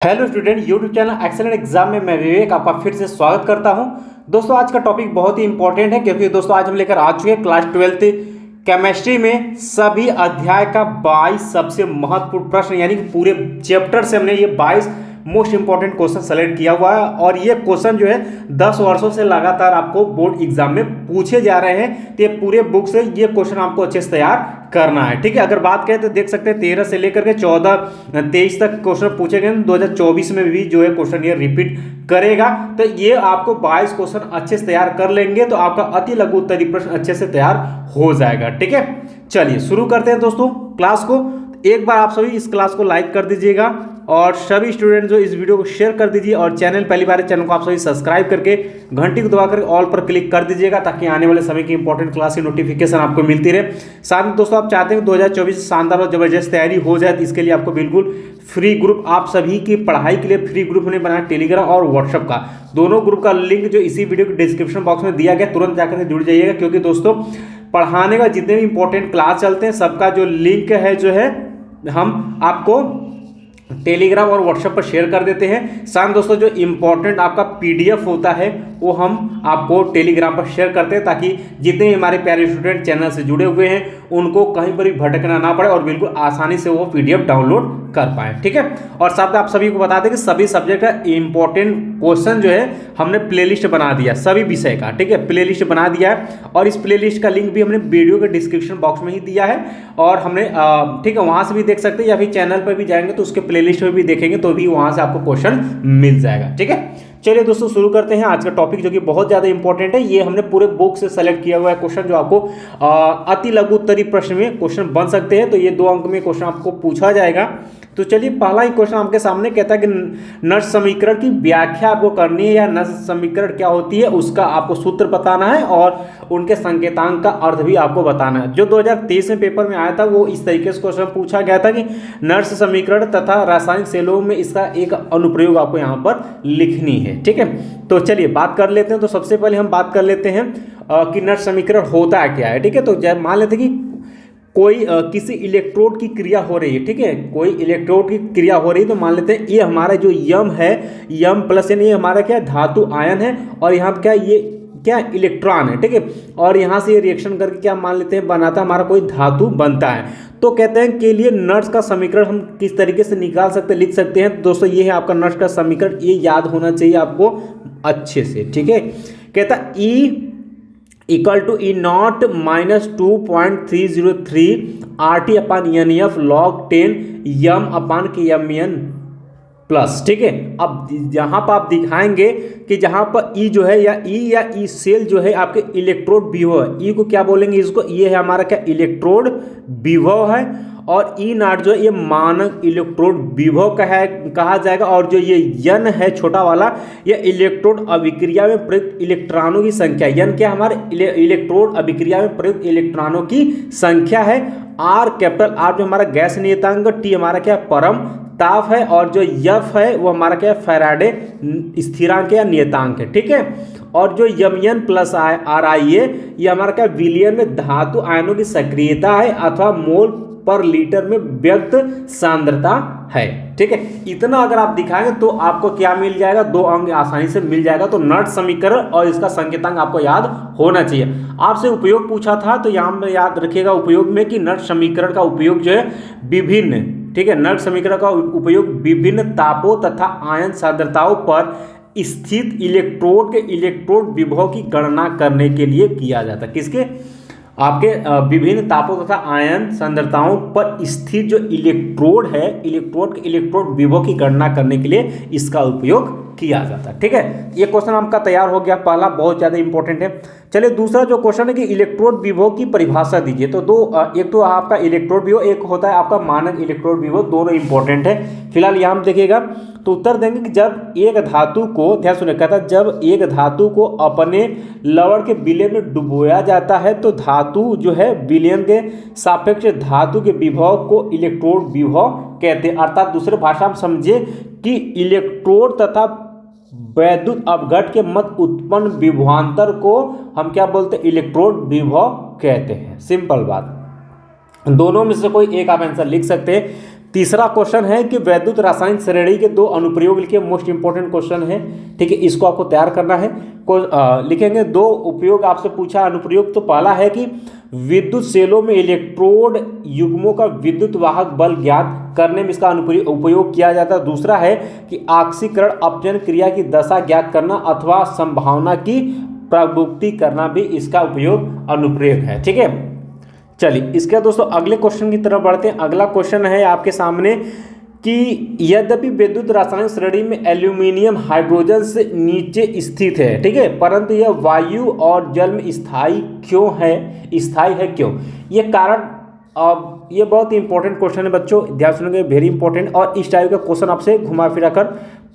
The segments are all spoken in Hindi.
Hello student, YouTube channel excellent exam में मैं विवेक आपका फिर से स्वागत करता हूं। दोस्तों आज का टॉपिक बहुत ही इंपॉर्टेंट है क्योंकि दोस्तों आज हम लेकर आ चुके हैं क्लास 12th केमिस्ट्री में सभी अध्याय का 22 सबसे महत्वपूर्ण प्रश्न, यानी कि पूरे चैप्टर से हमने ये 22 मोस्ट इंपॉर्टेंट क्वेश्चन सेलेक्ट किया हुआ है। और ये क्वेश्चन जो है 10 वर्षों से लगातार आपको बोर्ड एग्जाम में पूछे जा रहे हैं, तो ये पूरे बुक से ये क्वेश्चन आपको अच्छे से तैयार करना है। ठीक है, अगर बात करें तो देख सकते हैं 13 से लेकर के 23 तक क्वेश्चन पूछे गए। 2024 में भी जो है क्वेश्चन ये रिपीट करेगा, तो ये आपको 22 क्वेश्चन अच्छे से तैयार कर लेंगे तो आपका अति लघु उत्तरीय प्रश्न अच्छे से तैयार हो जाएगा। ठीक है, चलिए शुरू करते हैं दोस्तों क्लास को। एक बार आप सभी इस क्लास को लाइक कर दीजिएगा और सभी स्टूडेंट जो इस वीडियो को शेयर कर दीजिए, और चैनल पहली बार चैनल को आप सभी सब्सक्राइब करके घंटी को दबाकर ऑल पर क्लिक कर दीजिएगा ताकि आने वाले समय की इंपॉर्टेंट क्लास की नोटिफिकेशन आपको मिलती रहे। साथ में दोस्तों आप चाहते हैं 2024 शानदार और जबरदस्त तैयारी हो जाए, तो इसके लिए आपको बिल्कुल फ्री ग्रुप, आप सभी की पढ़ाई के लिए फ्री ग्रुप हमने बनाया टेलीग्राम और व्हाट्सएप का। दोनों ग्रुप का लिंक जो इसी वीडियो के डिस्क्रिप्शन बॉक्स में दिया गया, तुरंत जाकर जुड़ जाइएगा क्योंकि दोस्तों पढ़ाने का जितने भी इंपॉर्टेंट क्लास चलते हैं सबका जो लिंक है जो है हम आपको टेलीग्राम और व्हाट्सएप पर शेयर कर देते हैं। साथ दोस्तों जो इंपॉर्टेंट आपका पीडीएफ होता है वो हम आपको टेलीग्राम पर शेयर करते हैं ताकि जितने हमारे प्यारे स्टूडेंट चैनल से जुड़े हुए हैं उनको कहीं पर भी भटकना ना पड़े और बिल्कुल आसानी से वो पीडीएफ डाउनलोड कर पाए। ठीक है, और साथ में आप सभी को बता दें कि सभी सब्जेक्ट का इंपॉर्टेंट क्वेश्चन जो है हमने प्लेलिस्ट बना दिया सभी विषय का। ठीक है, प्लेलिस्ट बना दिया है और इस प्लेलिस्ट का लिंक भी हमने वीडियो के डिस्क्रिप्शन बॉक्स में ही दिया है और हमने ठीक है वहां से भी देख सकते हैं, या फिर चैनल पर भी जाएंगे तो उसके प्लेलिस्ट में भी देखेंगे तो भी वहां से आपको क्वेश्चन मिल जाएगा। ठीक है, चलिए दोस्तों शुरू करते हैं आज का टॉपिक जो कि बहुत ज़्यादा इंपॉर्टेंट है। ये हमने पूरे बुक से सेलेक्ट किया हुआ है क्वेश्चन जो आपको अति लघु उत्तरीय प्रश्न में क्वेश्चन बन सकते हैं। तो ये 2 अंक में क्वेश्चन आपको पूछा जाएगा। तो चलिए पहला ही क्वेश्चन आपके सामने कहता है कि नर्स समीकरण की व्याख्या आपको करनी है, या नर्स समीकरण क्या होती है उसका आपको सूत्र बताना है और उनके संकेतांक का अर्थ भी आपको बताना है। जो 2023 में पेपर में आया था वो इस तरीके से क्वेश्चन पूछा गया था कि नर्स समीकरण तथा रासायनिक सेलों में इसका एक अनुप्रयोग आपको यहाँ पर लिखनी है। ठीक है, तो चलिए बात कर लेते हैं। तो सबसे पहले हम बात कर लेते हैं कि नर्स समीकरण होता है क्या है। ठीक है, तो जब मान लेते हैं कि कोई किसी इलेक्ट्रोड की क्रिया हो रही है। ठीक है, कोई इलेक्ट्रोड की क्रिया हो रही है तो मान लेते हैं ये हमारा जो यम है, यम प्लस यानी ये हमारा क्या धातु आयन है और यहाँ पर क्या ये क्या इलेक्ट्रॉन है। ठीक है, और यहाँ से ये रिएक्शन करके क्या मान लेते हैं बनाता हमारा कोई धातु बनता है। तो कहते हैं के लिए नर्स का समीकरण हम किस तरीके से निकाल सकते हैं, लिख सकते हैं। तो दोस्तों ये है आपका नर्स का समीकरण, ये याद होना चाहिए आपको अच्छे से। ठीक है, कहता E equal to E0 minus 2.303 RT upon NF log 10 M upon K MN plus. ठीक है, अब यहाँ पर आप दिखाएंगे कि जहाँ पर E जो है या E सेल जो है आपके इलेक्ट्रोड विभव है। E को क्या बोलेंगे इसको, ये है हमारा क्या इलेक्ट्रोड विभव है, और E0 जो है ये मानक इलेक्ट्रोड विभव कहा जाएगा, और जो ये यन है छोटा वाला ये इलेक्ट्रोड अभिक्रिया में प्रयुक्त इलेक्ट्रॉनों की संख्या। यन क्या हमारे इलेक्ट्रोड अभिक्रिया में प्रयुक्त इलेक्ट्रॉनों की संख्या है। R कैपिटल R जो हमारा गैस नियतांक, T हमारा क्या परम ताप है, और जो F है वो हमारा क्या फैराडे स्थिरांक या नियतांक है। ठीक है, और जो Mn प्लस Ri है ये हमारा क्या विलियन में धातु आयनों की सक्रियता है अथवा मोल पर लीटर में व्यक्त सांद्रता है। ठीक है, इतना अगर आप दिखाएंगे तो आपको क्या मिल जाएगा, 2 अंक आसानी से मिल जाएगा। तो नर्स समीकरण और इसका संकेतांक आपको याद होना चाहिए। आपसे उपयोग पूछा था तो यहाँ में याद रखिएगा उपयोग में कि नर्स समीकरण का उपयोग जो है विभिन्न, ठीक है, नर्स समीकरण का उपयोग विभिन्न तापों तथा आयन सांद्रताओं पर स्थित इलेक्ट्रोड के इलेक्ट्रोड विभव की गणना करने के लिए किया जाता है। किसके, आपके विभिन्न तापों तथा आयन सांद्रताओं पर स्थित जो इलेक्ट्रोड है, इलेक्ट्रोड के इलेक्ट्रोड विभव की गणना करने के लिए इसका उपयोग किया जाता है। ठीक है, ये क्वेश्चन आपका तैयार हो गया, पहला बहुत ज़्यादा इंपॉर्टेंट है। चलिए दूसरा जो क्वेश्चन है कि इलेक्ट्रोड विभव की परिभाषा दीजिए। तो एक तो आपका इलेक्ट्रोड विभव, एक होता है आपका मानक इलेक्ट्रोड विभव, दोनों इंपॉर्टेंट है। फिलहाल यहाँ हम देखिएगा तो उत्तर देंगे कि जब एक धातु को, ध्यान सुनिए, कहता है जब एक धातु को अपने लवण के विलयन में डुबोया जाता है तो धातु जो है विलयन के सापेक्ष धातु के विभव को इलेक्ट्रोड विभव कहते हैं। अर्थात दूसरे भाषा में समझिए कि इलेक्ट्रोड तथा वैद्युत अपघट के मध्य उत्पन्न विभवांतर को हम क्या बोलते हैं, इलेक्ट्रोड विभव कहते हैं। सिंपल बात, दोनों में से कोई एक आप आंसर लिख सकते हैं। तीसरा क्वेश्चन है कि वैद्युत रासायनिक श्रेणी के दो अनुप्रयोग लिखिए, मोस्ट इंपॉर्टेंट क्वेश्चन है, ठीक है, इसको आपको तैयार करना है। लिखेंगे दो उपयोग आपसे पूछा अनुप्रयोग, तो पहला है कि विद्युत सेलों में इलेक्ट्रोड युग्मों का विद्युत वाहक बल ज्ञात करने में इसका उपयोग किया जाता है। दूसरा है कि ऑक्सीकरण अपचयन क्रिया की दशा ज्ञात करना अथवा संभावना की प्रवृत्ति करना भी इसका उपयोग अनुप्रयोग है, ठीक है। चलिए इसके बाद दोस्तों अगले क्वेश्चन की तरफ बढ़ते हैं। अगला क्वेश्चन है आपके सामने कि यद्यपि विद्युत रासायनिक श्रेणी में एल्यूमिनियम हाइड्रोजन से नीचे स्थित है, ठीक है, परंतु यह वायु और जल में स्थायी है क्यों? ये कारण, अब ये बहुत ही इंपॉर्टेंट क्वेश्चन है बच्चों, ध्यान सुनेंगे, वेरी इंपॉर्टेंट। और इस टाइप का क्वेश्चन आपसे घुमा फिरा कर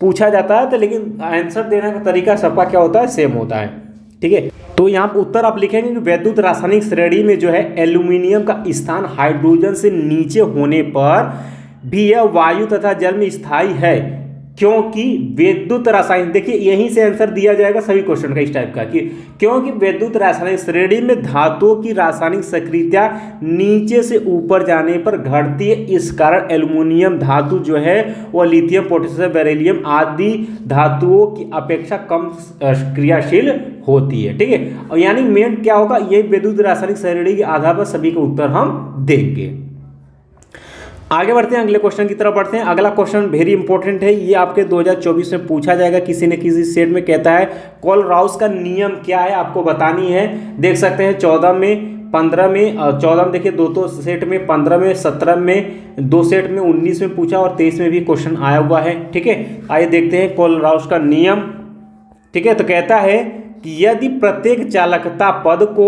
पूछा जाता है, तो लेकिन आंसर देने का तरीका सबका क्या होता है, सेम होता है, ठीक है। तो यहाँ पर उत्तर आप लिखेंगे कि वैद्युत रासायनिक श्रेणी में जो है एल्यूमिनियम का स्थान हाइड्रोजन से नीचे होने पर भी यह वायु तथा जल में स्थायी है, क्योंकि विद्युत रासायनिक, देखिए यहीं से आंसर दिया जाएगा सभी क्वेश्चन का इस टाइप का, कि क्योंकि विद्युत रासायनिक श्रेणी में धातुओं की रासायनिक सक्रियता नीचे से ऊपर जाने पर घटती है। इस कारण एल्यूमिनियम धातु जो है वह लिथियम, पोटेशियम, बेरिलियम आदि धातुओं की अपेक्षा कम क्रियाशील होती है, ठीक है। और यानी मेन क्या होगा, ये विद्युत रासायनिक श्रेणी के आधार पर सभी का उत्तर हम देंगे। आगे बढ़ते हैं, अगले क्वेश्चन की तरफ बढ़ते हैं। अगला क्वेश्चन वेरी इंपॉर्टेंट है, ये आपके 2024 में पूछा जाएगा किसी न किसी सेट में। कहता है कोलराउस का नियम क्या है, आपको बतानी है। देख सकते हैं 14 में, 15 में, 14 में देखिए दो सेट में, 15 में, 17 में, 2 सेट में, 19 में पूछा और 23 में भी क्वेश्चन आया हुआ है, ठीक है। आइए देखते हैं कोलराउस का नियम, ठीक है। तो कहता है कि यदि प्रत्येक चालकता पद को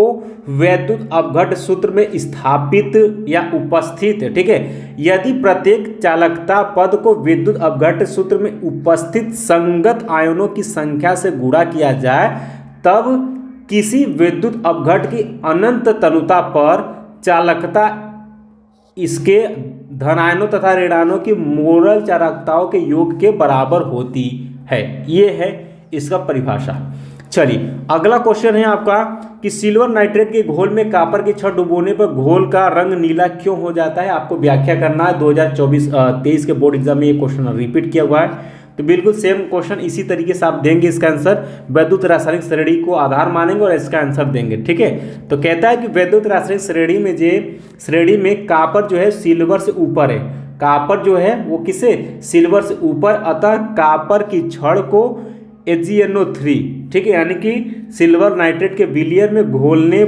वैद्युत अपघट सूत्र में स्थापित या उपस्थित, ठीक है, यदि प्रत्येक चालकता पद को विद्युत अपघट सूत्र में उपस्थित संगत आयनों की संख्या से गुणा किया जाए, तब किसी विद्युत अपघट की अनंत तनुता पर चालकता इसके धनायनों तथा ऋणायनों की मोरल चालकताओं के योग के बराबर होती है। ये है इसका परिभाषा। चलिए अगला क्वेश्चन है आपका कि सिल्वर नाइट्रेट के घोल में कॉपर की छड़ डुबोने पर घोल का रंग नीला क्यों हो जाता है, आपको व्याख्या करना है। 2024-23 के बोर्ड एग्जाम में ये क्वेश्चन रिपीट किया हुआ है, तो बिल्कुल सेम क्वेश्चन इसी तरीके से आप देंगे। इसका आंसर वैद्युत रासायनिक श्रेणी को आधार मानेंगे और इसका आंसर देंगे, ठीक है। तो कहता है कि वैद्युत रासायनिक श्रेणी में कॉपर जो है सिल्वर से ऊपर है, कॉपर जो है वो किसे, सिल्वर से ऊपर, अतः कॉपर की छड़ को AgNO3, ठीक है, यानी कि सिल्वर नाइट्रेट के विलयन में घोलने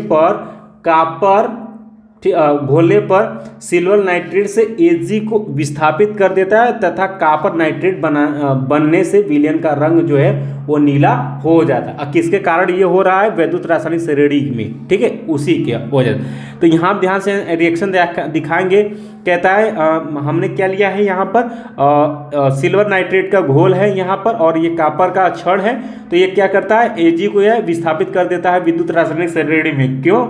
पर सिल्वर नाइट्रेट से Ag को विस्थापित कर देता है तथा कॉपर नाइट्रेट बनने से विलयन का रंग जो है वो नीला हो जाता है। अब किसके कारण ये हो रहा है, वैद्युत रासायनिक श्रेणी में, ठीक है, उसी के वजह। तो यहाँ ध्यान से रिएक्शन दिखाएंगे। कहता है हमने क्या लिया है यहाँ पर, सिल्वर नाइट्रेट का घोल है यहाँ पर और ये कॉपर का छड़ है, तो ये क्या करता है, Ag को यह विस्थापित कर देता है विद्युत रासायनिक श्रेणी में। क्यों,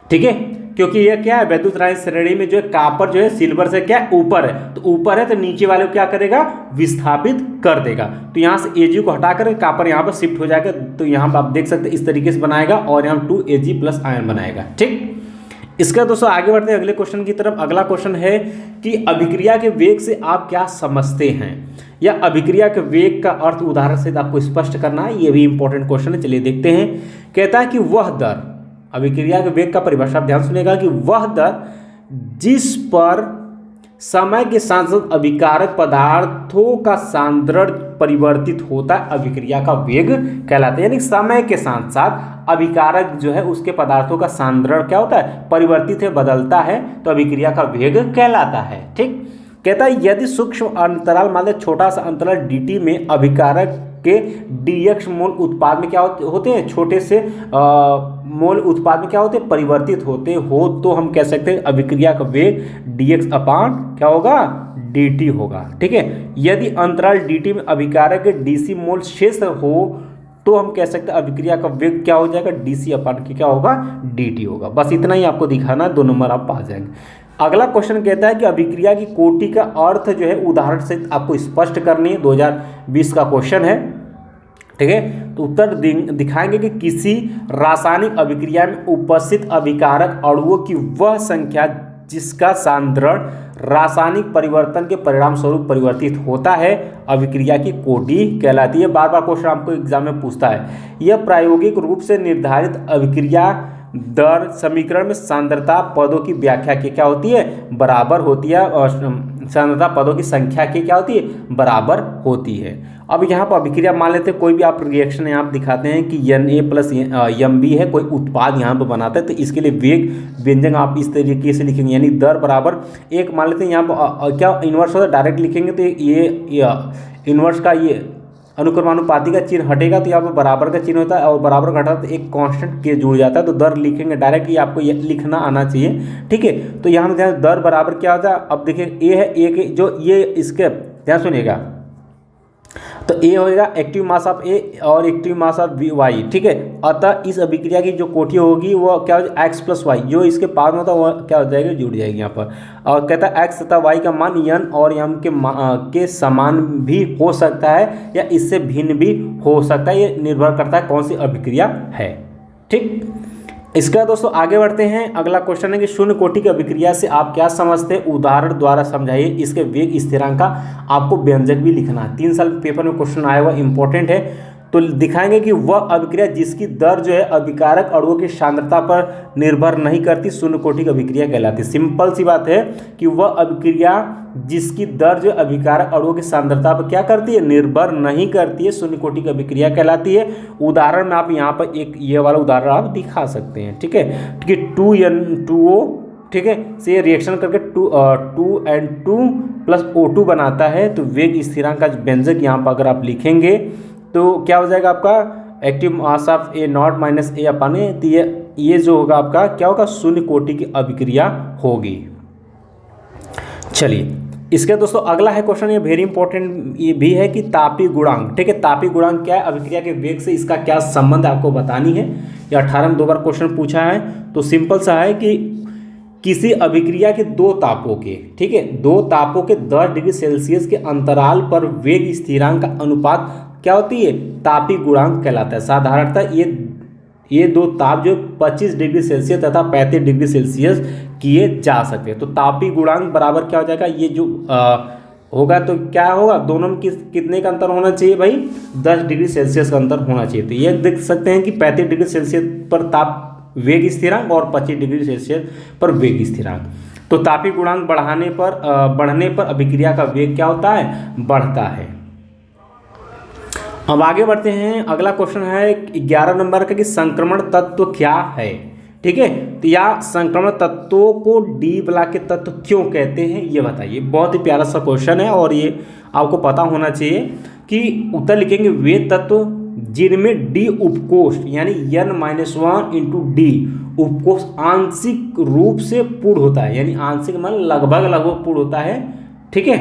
ठीक है, क्योंकि ये क्या है, वैद्युत रासायनिक श्रेणी में जो है कॉपर जो है सिल्वर से क्या ऊपर है, तो ऊपर है तो नीचे वाले को क्या करेगा, विस्थापित कर देगा। तो यहाँ से Ag को हटाकर कॉपर यहाँ पर शिफ्ट हो जाएगा, तो यहाँ पर आप देख सकते हैं इस तरीके से बनाएगा और यहाँ 2Ag प्लस आयन बनाएगा, ठीक। इसका दोस्तों आगे बढ़ते हैं अगले क्वेश्चन की तरफ। अगला क्वेश्चन है कि अभिक्रिया के वेग से आप क्या समझते हैं, या अभिक्रिया के वेग का अर्थ उदाहरण से आपको स्पष्ट करना है। ये भी इंपॉर्टेंट क्वेश्चन है, चलिए देखते हैं। कहता है कि वह दर, अभिक्रिया के वेग का परिभाषा ध्यान सुनेगा, कि वह दर जिस पर समय के साथ साथ अभिकारक पदार्थों का सांद्रण परिवर्तित होता है, अभिक्रिया का वेग कहलाता है। यानी समय के साथ साथ अभिकारक जो है उसके पदार्थों का सांद्रण क्या होता है, परिवर्तित है, बदलता है, तो अभिक्रिया का वेग कहलाता है, ठीक। कहता है यदि सूक्ष्म अंतराल मान लो छोटा सा अंतराल dt में अभिकारक के dx मोल उत्पाद में क्या होते हैं, छोटे से मोल उत्पाद में क्या होते हैं, परिवर्तित होते हो, तो हम कह सकते हैं अभिक्रिया का वेग dx अपान क्या होगा, dt होगा, ठीक है। यदि अंतराल dt में अभिकारक के dc मोल शेष हो, तो हम कह सकते हैं अभिक्रिया का वेग क्या हो जाएगा, dc अपान क्या होगा, dt होगा। बस इतना ही आपको दिखाना, 2 नंबर आप पा जाएंगे। अगला क्वेश्चन कहता है कि अभिक्रिया की कोटि का अर्थ जो है उदाहरण से आपको स्पष्ट करनी है, 2020 का क्वेश्चन है, ठीक है। तो उत्तर दिखाएंगे कि किसी रासायनिक अभिक्रिया में उपस्थित अभिकारक अणुओं की वह संख्या जिसका सांद्रण रासायनिक परिवर्तन के परिणाम स्वरूप परिवर्तित होता है, अभिक्रिया की कोटि कहलाती है। बार बार क्वेश्चन आपको एग्जाम में पूछता है। यह प्रायोगिक रूप से निर्धारित अभिक्रिया दर समीकरण में सांद्रता पदों की व्याख्या की क्या होती है, बराबर होती है, और सांद्रता पदों की संख्या की क्या होती है, बराबर होती है। अब यहाँ पर अभिक्रिया मान लेते हैं, कोई भी आप रिएक्शन यहाँ पर दिखाते हैं कि Na+Mb है, कोई उत्पाद यहाँ पर बनाता है, तो इसके लिए वेग व्यंजक आप इस तरीके से लिखेंगे, यानी दर बराबर एक मान लेते हैं। यहाँ पर क्या इन्वर्स होता है, डायरेक्ट लिखेंगे तो ये इन्वर्स का ये अनुक्रमानुपाती का चिन्ह हटेगा, तो यहाँ पर बराबर का चिन्ह होता है, और बराबर का हटा तो एक कांस्टेंट के जुड़ जाता है, तो दर लिखेंगे डायरेक्ट, ये आपको ये लिखना आना चाहिए, ठीक है। तो यहाँ में दर बराबर क्या होता है, अब देखिए ए है, ए के जो ये इसके ध्यान सुनिएगा, तो ए होएगा एक्टिव मास ऑफ ए और एक्टिव मास ऑफ वाई, ठीक है। अतः इस अभिक्रिया की जो कोटि होगी वो क्या हो जाएगी, x+y, जो इसके पार में होता है वो क्या हो जाएगा, जुड़ जाएगी यहाँ पर। और कहता है x तथा y का मान n और m के समान भी हो सकता है या इससे भिन्न भी हो सकता है, ये निर्भर करता है कौन सी अभिक्रिया है, ठीक। इसका दोस्तों आगे बढ़ते हैं। अगला क्वेश्चन है कि शून्य कोटि की अभिक्रिया से आप क्या समझते हैं, उदाहरण द्वारा समझाइए। इसके वेग स्थिरांक का आपको व्यंजक भी लिखना है, 3 साल पेपर में क्वेश्चन आया हुआ, इंपॉर्टेंट है। तो दिखाएंगे कि वह अभिक्रिया जिसकी दर जो है अभिकारक अणुओं की सांद्रता पर निर्भर नहीं करती, शून्य कोटि की अभिक्रिया कहलाती है। सिंपल सी बात है कि वह अभिक्रिया जिसकी दर जो अभिकारक अणुओं की सांद्रता पर क्या करती है, निर्भर नहीं करती है, शून्य कोटि की अभिक्रिया कहलाती है। उदाहरण में आप यहाँ पर एक ये वाला उदाहरण आप दिखा सकते हैं, ठीक है, कि 2N2O, ठीक है, से रिएक्शन करके 2N2 + O2 बनाता है। तो वेग स्थिरांक का व्यंजक यहाँ पर अगर आप लिखेंगे तो क्या हो जाएगा आपका, active mass of A0 - A/A, तो ये जो होगा आपका क्या होगा, शून्य कोटि की अभिक्रिया होगी। चलिए इसके दोस्तों अगला है क्वेश्चन, ये वेरी इंपॉर्टेंट ये भी है कि तापीय गुणांक, ठीक है, तापीय गुणांक क्या है, अभिक्रिया के वेग से इसका क्या संबंध आपको बतानी है। ये 18 में 2 बार क्वेश्चन पूछा है। तो सिंपल सा है कि किसी अभिक्रिया के 2 तापों के, ठीक है, 2 तापों के 10 डिग्री सेल्सियस के अंतराल पर वेग स्थिरांक का अनुपात क्या होती है, तापीय गुणांक कहलाता है। साधारणतः ये 2 ताप जो 25 डिग्री सेल्सियस तथा 35 डिग्री सेल्सियस किए जा सकते हैं। तो तापीय गुणांक बराबर क्या हो जाएगा, ये जो होगा तो क्या होगा, दोनों में कितने का अंतर होना चाहिए भाई, 10 डिग्री सेल्सियस का अंतर होना चाहिए। तो ये देख सकते हैं कि 35 डिग्री सेल्सियस पर ताप वेग स्थिरांक और 25 डिग्री सेल्सियस पर वेग स्थिरांक। तो तापीय गुणांक बढ़ने पर अभिक्रिया का वेग क्या होता है, बढ़ता है। अब आगे बढ़ते हैं। अगला क्वेश्चन है 11 नंबर का कि संक्रमण तत्व क्या है, ठीक है। तो या संक्रमण तत्वों को डी ब्लॉक के तत्व क्यों कहते हैं, ये बताइए। बहुत ही प्यारा सा क्वेश्चन है और ये आपको पता होना चाहिए कि उत्तर लिखेंगे वे तत्व जिनमें डी उपकोष यानी N-1 × D उपकोष आंशिक रूप से पूर्ण होता है, यानी आंशिक मतलब लगभग पूर्ण होता है, ठीक है।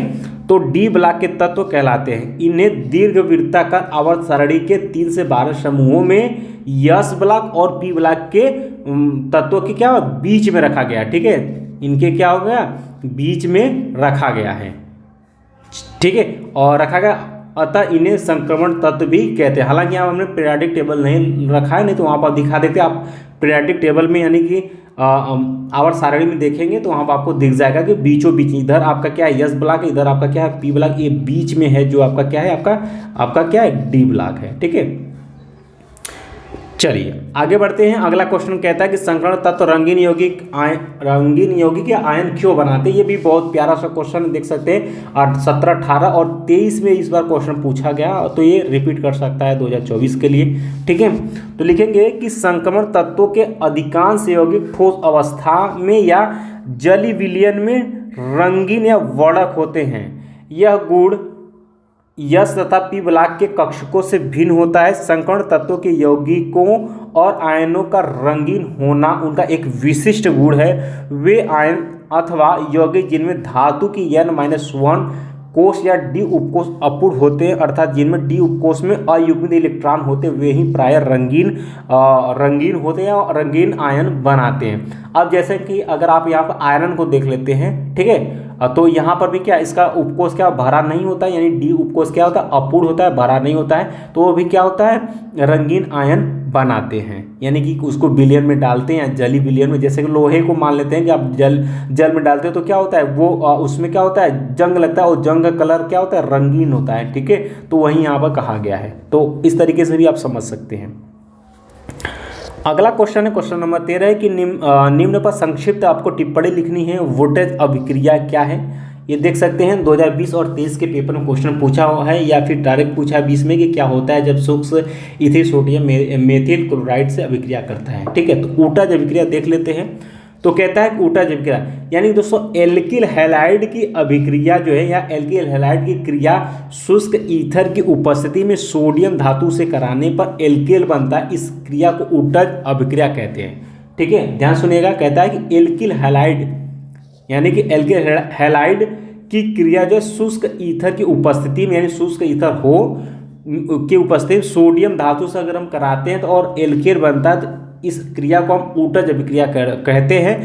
तो डी ब्लॉक के तत्व कहलाते हैं। इन्हें दीर्घवृत्ताकार आवर्त सारणी के 3 से 12 समूहों में S ब्लॉक और P ब्लॉक के तत्वों के क्या बीच में रखा गया, ठीक है, इनके क्या हो गया, बीच में रखा गया है, ठीक है, और रखा गया, अतः इन्हें संक्रमण तत्व भी कहते हैं। हालांकि यहाँ हमने पीरियोडिक टेबल नहीं रखा है, नहीं तो वहाँ पर दिखा देते आप पीरियोडिक टेबल में, यानी कि आवर्त सारणी में देखेंगे तो वहाँ पर आपको दिख जाएगा कि बीचों बीच इधर आपका क्या है, S ब्लॉक, इधर आपका क्या है, P ब्लॉक, ये बीच में है जो आपका क्या है, आपका क्या है, D ब्लॉक है, ठीक है। चलिए आगे बढ़ते हैं। अगला क्वेश्चन कहता है कि संक्रमण तत्व रंगीन यौगिक या आयन क्यों बनाते हैं। ये भी बहुत प्यारा सा क्वेश्चन देख सकते हैं, 17, 18 और 23 में इस बार क्वेश्चन पूछा गया, तो ये रिपीट कर सकता है 2024 के लिए, ठीक है। तो लिखेंगे कि संक्रमण तत्वों के अधिकांश यौगिक ठोस अवस्था में या जलीय विलयन में रंगीन या वर्णक होते हैं। यह गुण यस तथा पी ब्लॉक के कक्षकों से भिन्न होता है। संकर्ण तत्वों के यौगिकों और आयनों का रंगीन होना उनका एक विशिष्ट गुण है। वे आयन अथवा यौगिक जिनमें धातु की N-1 कोष या डी उपकोष अपूर्ण होते हैं, अर्थात जिनमें डी उपकोष में अयुग्मित इलेक्ट्रॉन होते हैं, वे ही प्राय रंगीन होते हैं और रंगीन आयन बनाते हैं। अब जैसे कि अगर आप यहाँ पर आयरन को देख लेते हैं, ठीक है, तो यहाँ पर भी क्या इसका उपकोष क्या भरा नहीं होता है, यानी डी उपकोष क्या होता है, अपूर्ण होता है, भरा नहीं होता है, तो वो भी क्या होता है रंगीन आयन बनाते हैं, यानी कि उसको विलयन में डालते हैं, जली विलयन में। जैसे कि लोहे को मान लेते हैं कि आप जल में डालते हो तो क्या होता है वो उसमें क्या होता है जंग लगता है, और जंग का कलर क्या होता है रंगीन होता है, ठीक है। तो वही यहाँ पर कहा गया है, तो इस तरीके से भी आप समझ सकते हैं। अगला क्वेश्चन है क्वेश्चन नंबर 13 है कि निम्न पर संक्षिप्त आपको टिप्पणी लिखनी है, वोल्टेज अभिक्रिया क्या है। ये देख सकते हैं 2020 और 23 के पेपर में क्वेश्चन पूछा हुआ है, या फिर डायरेक्ट पूछा है 20 में कि क्या होता है जब सूक्ष्म इथिल सोडियम मेथिल क्लोराइड से अभिक्रिया करता है, ठीक है। तो ऊटज अभिक्रिया देख लेते हैं। तो कहता है कि ऊटज अभिक्रिया यानी दोस्तों एल्किल हैलाइड की अभिक्रिया जो है, या एल्किल हैलाइड की क्रिया शुष्क ईथर की उपस्थिति में सोडियम धातु से कराने पर एल्किल बनता है, इस क्रिया को ऊटज अभिक्रिया कहते हैं, ठीक है। ध्यान सुनिएगा, कहता है कि एल्किल हैलाइड यानी कि एल्किल हैलाइड की क्रिया जो शुष्क ईथर की उपस्थिति में, यानी शुष्क ईथर हो की उपस्थिति में सोडियम धातु से अगर हम कराते हैं तो और एल्किल बनता है, तो इस क्रिया को हम ऊटज अभिक्रिया कहते हैं।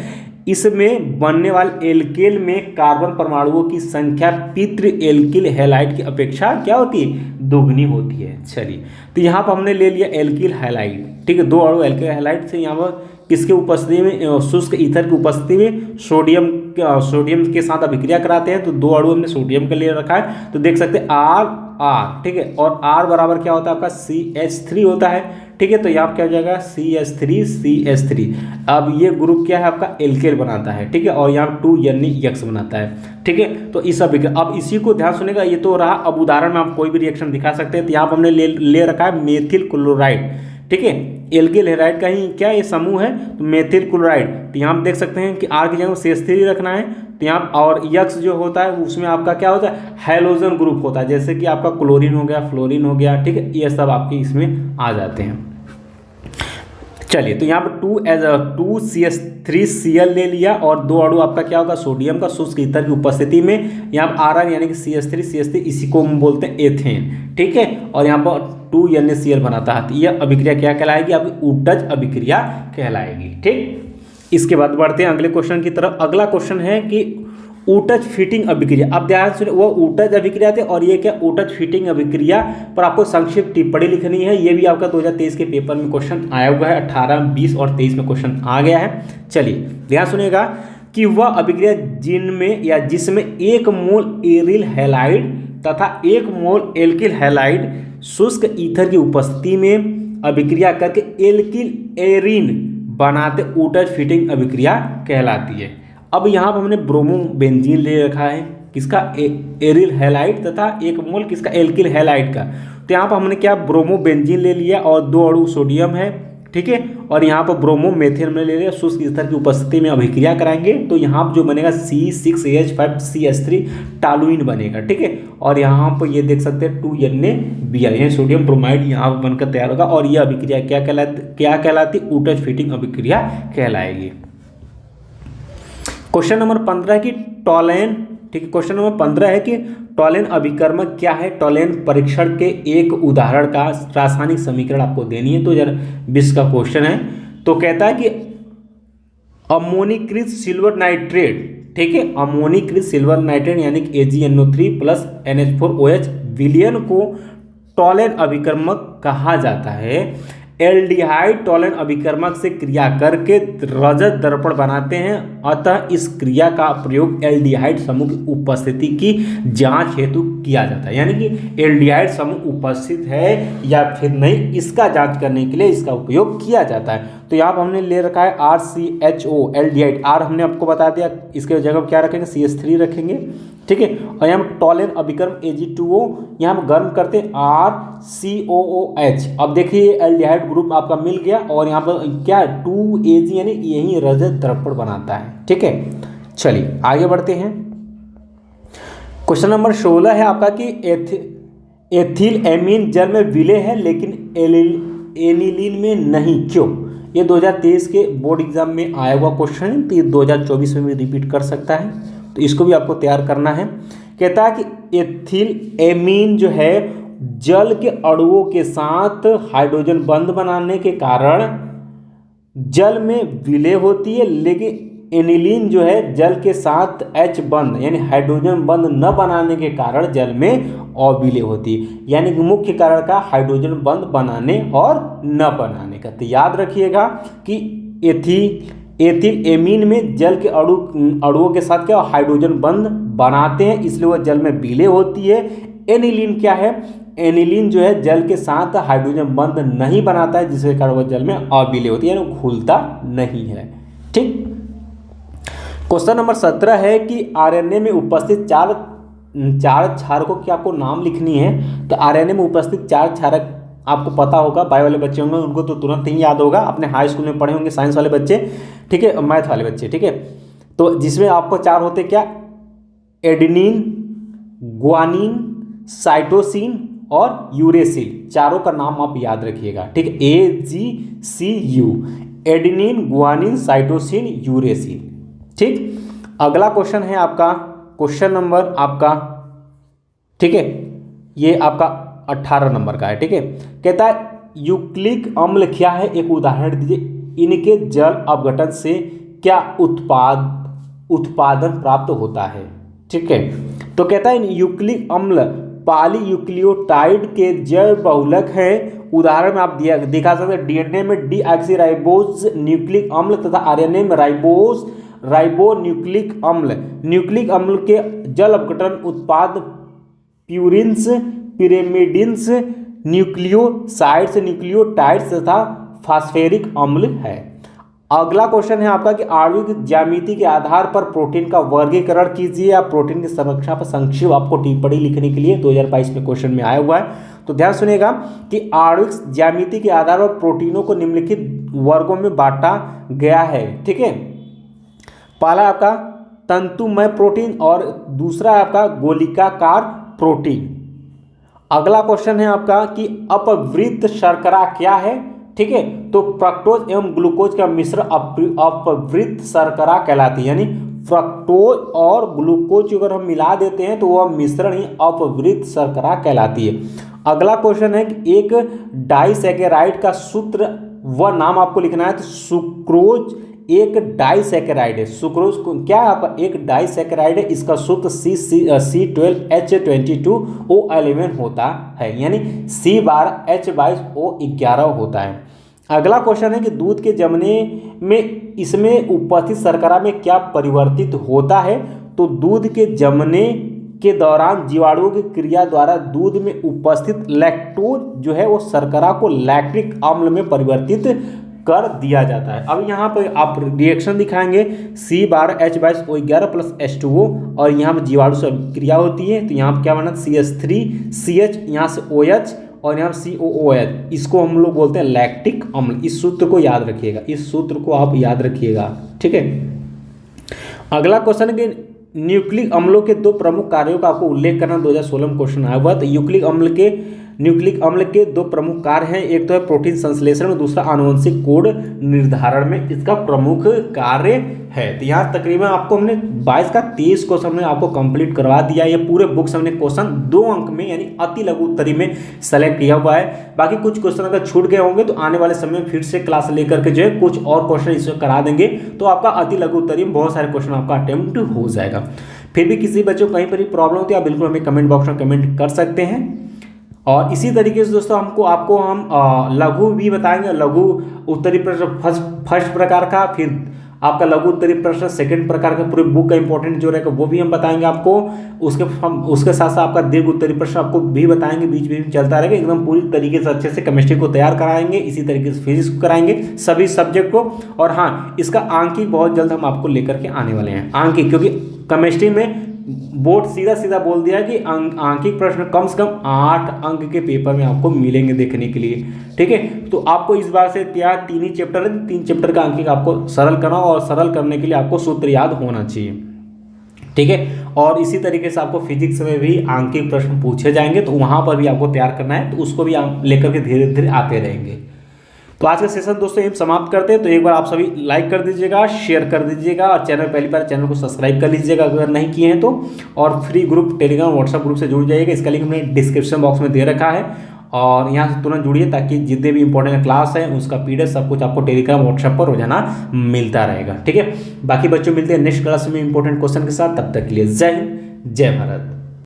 इसमें बनने वाले एल्केल में कार्बन परमाणुओं की संख्या पितृ एल्किल हैलाइड की अपेक्षा क्या होती है दोगुनी होती है। चलिए, तो यहाँ पर हमने ले लिया एल्किल हैलाइड, ठीक है, दो अणु एल्किल हैलाइड से यहाँ पर किसके उपस्थिति में शुष्क ईथर की उपस्थिति में सोडियम के साथ अभिक्रिया कराते हैं, तो दो अणु हमने सोडियम के लिए रखा है। तो देख सकते हैं आर, ठीक है, और R बराबर क्या होता है आपका CH3 होता है, ठीक है। तो यहाँ क्या हो जाएगा CH3। अब ये ग्रुप क्या है आपका एल्केल बनाता है, ठीक है, और यहाँ 2NX बनाता है, ठीक है। तो इस अब इसी को ध्यान सुनेगा, ये तो रहा। अब उदाहरण में आप कोई भी रिएक्शन दिखा सकते हैं। तो यहाँ पर हमने ले रखा है मेथिल क्लोराइड, ठीक है, एल्किल हैलाइड का ही क्या ये समूह है, तो मेथिल क्लोराइड। तो यहाँ हम देख सकते हैं कि R की जगह CH3 रखना है, तो यहाँ और X जो होता है उसमें आपका क्या होता है हैलोजन ग्रुप होता है, जैसे कि आपका क्लोरीन हो गया, फ्लोरीन हो गया, ठीक है, ये सब आपके इसमें आ जाते हैं। चलिए, तो यहाँ पर 2CH3Cl ले लिया, और दो अणु आपका क्या होगा सोडियम का शुष्क ईथर की उपस्थिति में, यहाँ पर R यानी कि CH3 इसी को हम बोलते हैं एथेन, ठीक है, और यहाँ पर 2NaCl बनाता है। तो यह अभिक्रिया क्या कहलाएगी आपकी ऊटज अभिक्रिया कहलाएगी, ठीक। इसके बाद बढ़ते हैं अगले क्वेश्चन की तरफ। अगला क्वेश्चन है कि ऊटज फिटिंग अभिक्रिया। अब ध्यान सुनिए, वो ऊटज अभिक्रिया थे और ये क्या ऊटज फिटिंग अभिक्रिया पर आपको संक्षिप्त टिप्पणी लिखनी है। ये भी आपका 2023 के पेपर में क्वेश्चन आया हुआ है, 18, 20 और 23 में क्वेश्चन आ गया है। चलिए ध्यान सुनिएगा कि वह अभिक्रिया जिनमें या जिसमें 1 मोल एरिल हैलाइड तथा 1 मोल एल्किल हैलाइड शुष्क ईथर की उपस्थिति में अभिक्रिया करके एल्किल एरिन बनाते ऊटज फिटिंग अभिक्रिया कहलाती है। अब यहाँ पर हमने ब्रोमो बेंजीन ले रखा है, किसका एरिल हैलाइड तथा 1 मोल किसका एल्किल हैलाइड का। तो यहाँ पर हमने क्या ब्रोमो बेंजीन ले लिया और 2 अणु सोडियम है, ठीक है, और यहाँ पर ब्रोमो मेथिल में ले लिया, शुष्क ईथर की उपस्थिति में अभिक्रिया कराएंगे। तो यहाँ पर जो बनेगा C6H5CH3 टालुइन बनेगा, ठीक है, और यहाँ पर ये देख सकते हैं 2NaBr यानी सोडियम ब्रोमाइड यहाँ पर बनकर तैयार होगा, और यह अभिक्रिया क्या कहलाती ऊटज फिटिंग अभिक्रिया कहलाएगी। क्वेश्चन नंबर 15 की टॉलेन, ठीक है, क्वेश्चन नंबर 15 है कि टॉलेन अभिकर्मक क्या है। टॉलेन परीक्षण के एक उदाहरण का रासायनिक समीकरण आपको देनी है, तो जरा 20 का क्वेश्चन है। तो कहता है कि अमोनीकृत सिल्वर नाइट्रेट, ठीक है, अमोनीकृत सिल्वर नाइट्रेट यानी कि AgNO3 प्लस NH4OH विलयन को टॉलेन अभिकर्मक कहा जाता है। एल्डिहाइड टॉलेन अभिकर्मक से क्रिया करके रजत दर्पण बनाते हैं, अतः इस क्रिया का प्रयोग एल्डिहाइड समूह की उपस्थिति की जांच हेतु किया जाता है। यानी कि एल्डिहाइड समूह उपस्थित है या फिर नहीं, इसका जांच करने के लिए इसका उपयोग किया जाता है। तो यहाँ पर हमने ले रखा है RCHO एल्डिहाइड, R हमने आपको बता दिया, इसके जगह क्या रखेंगे CH3 रखेंगे, ठीक है, और यहाँ पर टॉलेन अभिकर्म Ag2O यहाँ पर गर्म करते हैं RCOOH। अब देखिए एल्डिहाइड ग्रुप आपका मिल गया, और यहाँ पर क्या 2Ag यानी यही रजत दर्पण बनाता है, ठीक है। चलिए आगे बढ़ते हैं। क्वेश्चन नंबर 16 है आपका कि एथिल एमीन जल में विलय है लेकिन एनिलीन में नहीं, क्यों। ये 2023 के बोर्ड एग्जाम में आया हुआ क्वेश्चन है, तो ये 2024 में भी रिपीट कर सकता है, तो इसको भी आपको तैयार करना है। कहता है कि एथिल एमीन जो है जल के अणुओं के साथ हाइड्रोजन बंध बनाने के कारण जल में विलय होती है, लेकिन एनिलीन जो है जल के साथ H बंध यानी हाइड्रोजन बंध न बनाने के कारण जल में अविलेय होती है, यानी कि मुख्य कारण का हाइड्रोजन बंध बनाने और न बनाने का। तो याद रखिएगा कि एथिल एमीन में जल के अणुओं के साथ क्या हाइड्रोजन बंध बनाते हैं, इसलिए वह जल में विलेय होती है। एनिलीन क्या है, एनिलीन जो है जल के साथ हाइड्रोजन बंध नहीं बनाता है, जिसके कारण वह जल में अविलेय होती है, यानी घुलता नहीं है। ठीक। क्वेश्चन नंबर 17 है कि आरएनए में उपस्थित चार क्षारकों की आपको नाम लिखनी है। तो आरएनए में उपस्थित 4 क्षारक आपको पता होगा, बायो वाले बच्चे होंगे उनको तो तुरंत ही याद होगा, अपने हाई स्कूल में पढ़े होंगे साइंस वाले बच्चे, ठीक है, मैथ वाले बच्चे, ठीक है। तो जिसमें आपको 4 होते क्या, एडेनिन, ग्वानिन, साइटोसिन और यूरेसिल, चारों का नाम आप याद रखिएगा, ठीक है, AGCU, adenine, guanine, cytosine, uracil. ठीक। अगला क्वेश्चन है आपका क्वेश्चन नंबर आपका, ठीक है, ये आपका 18 नंबर का है, ठीक है। कहता है यूक्लिक अम्ल क्या है, एक उदाहरण दीजिए, इनके जल अपघटन से क्या उत्पादन प्राप्त होता है, ठीक है। तो कहता है यूक्लिक अम्ल पॉलीयूक्लियोटाइड के जैव बहुलक है। उदाहरण में आप दिखा सकते हैं, डीएनए में डीऑक्सीराइबोज न्यूक्लिक अम्ल तथा आरएनए में राइबोन्यूक्लिक अम्ल। न्यूक्लिक अम्ल के जल अपघटन उत्पाद प्यूरिन्स, पिरिमिडिन्स, न्यूक्लियोसाइड्स, न्यूक्लियोटाइड्स तथा फास्फेरिक अम्ल है। अगला क्वेश्चन है आपका कि आणविक ज्यामिति के आधार पर प्रोटीन का वर्गीकरण कीजिए, या प्रोटीन की संरचना पर संक्षिप्त आपको टिप्पणी लिखने के लिए 2022 में क्वेश्चन में आया हुआ है। तो ध्यान सुनिएगा कि आणविक ज्यामिति के आधार पर प्रोटीनों को निम्नलिखित वर्गों में बांटा गया है, ठीक है। पहला आपका तंतुमय प्रोटीन और दूसरा आपका गोलिकाकार प्रोटीन। अगला क्वेश्चन है आपका कि अपवृत्त शर्करा क्या है, ठीक है। तो फ्रक्टोज एवं ग्लूकोज का मिश्र अपवृत्त शर्करा कहलाती है, यानी फ्रक्टोज और ग्लूकोज अगर हम मिला देते हैं तो वह मिश्रण ही अपवृत्त शर्करा कहलाती है। अगला क्वेश्चन है कि एक डाइसैकेराइड का सूत्र व नाम आपको लिखना है। तो सुक्रोज एक डाइसैकेराइड है, सुक्रोज को क्या है आपका एक डाइसैकेराइड है, इसका सूत्र C12H22O11 होता है, यानी C12H22O11 होता है। अगला क्वेश्चन है कि दूध के जमने में इसमें उपस्थित शर्करा में क्या परिवर्तित होता है। तो दूध के जमने के दौरान जीवाणुओं की क्रिया द्वारा दूध में उपस्थित लैक्टोज जो है वो शर्करा को लैक्टिक अम्ल में परिवर्तित कर दिया जाता है। अब यहाँ पर आप रिएक्शन दिखाएंगे C12H22O11 प्लस H2O, और यहाँ पर जीवाणु से क्रिया होती है। तो यहाँ पर क्या बना CH3CH, यहाँ से OH और यहाँ COOH, इसको हम लोग बोलते हैं लैक्टिक अम्ल। इस सूत्र को याद रखिएगा, इस सूत्र को आप याद रखिएगा, ठीक है। अगला क्वेश्चन है कि न्यूक्लिक अम्लों के 2 प्रमुख कार्यों का आपको उल्लेख करना 2016 में क्वेश्चन आया हुआ। तो न्यूक्लिक अम्ल के 2 प्रमुख कार्य हैं, एक तो है प्रोटीन संश्लेषण और दूसरा आनुवंशिक कोड निर्धारण में इसका प्रमुख कार्य है। तो यहाँ तकरीबन आपको हमने 22 का 23 क्वेश्चन हमने आपको कंप्लीट करवा दिया। ये पूरे बुक से हमने क्वेश्चन 2 अंक में यानी अति लघु उत्तरी में सेलेक्ट किया हुआ है। बाकी कुछ क्वेश्चन अगर छूट गए होंगे तो आने वाले समय में फिर से क्लास लेकर के जो है कुछ और क्वेश्चन इसमें करा देंगे, तो आपका अति लघु उत्तरी में बहुत सारे क्वेश्चन आपका अटेम्प्ट हो जाएगा। फिर भी किसी बच्चों को कहीं पर भी प्रॉब्लम होती है आप बिल्कुल हमें कमेंट बॉक्स में कमेंट कर सकते हैं। और इसी तरीके से दोस्तों आपको हम लघु भी बताएंगे, लघु उत्तरी प्रश्न फर्स्ट प्रकार का, फिर आपका लघु उत्तरी प्रश्न सेकंड प्रकार का, पूरे बुक का इंपॉर्टेंट जो रहेगा वो भी हम बताएंगे आपको। उसके साथ साथ आपका दीर्घ उत्तरी प्रश्न आपको भी बताएंगे, बीच बीच में चलता रहेगा। एकदम पूरी तरीके से अच्छे से केमिस्ट्री को तैयार कराएंगे, इसी तरीके से फिजिक्स को कराएंगे, सभी सब्जेक्ट को। और हाँ, इसका आंकिक बहुत जल्द हम आपको लेकर के आने वाले हैं। आंकिक, क्योंकि केमिस्ट्री में बोर्ड सीधा बोल दिया कि आंकिक प्रश्न कम से कम 8 अंक के पेपर में आपको मिलेंगे देखने के लिए, ठीक है। तो आपको इस बार से क्या 3 ही चैप्टर है, 3 चैप्टर का आंकिक आपको सरल करना, और सरल करने के लिए आपको सूत्र याद होना चाहिए, ठीक है। और इसी तरीके से आपको फिजिक्स में भी आंकिक प्रश्न पूछे जाएंगे, तो वहाँ पर भी आपको तैयार करना है, तो उसको भी आप लेकर के धीरे धीरे आते रहेंगे। तो आज का सेशन दोस्तों यही समाप्त करते हैं। तो एक बार आप सभी लाइक कर दीजिएगा, शेयर कर दीजिएगा, और चैनल पहली बार चैनल को सब्सक्राइब कर लीजिएगा अगर नहीं किए हैं तो। और free group Telegram WhatsApp group से जुड़ जाइएगा, इसका लिंक हमने डिस्क्रिप्शन बॉक्स में दे रखा है। और यहाँ से तुरंत जुड़िए ताकि जितने भी इंपॉर्टेंट क्लास है उसका PDF सब कुछ आपको टेलीग्राम व्हाट्सएप पर रोजाना मिलता रहेगा। ठीक है, बाकी बच्चों मिलते हैं नेक्स्ट क्लास में इंपॉर्टेंट क्वेश्चन के साथ। तब तक के लिए जय हिंद, जय भारत।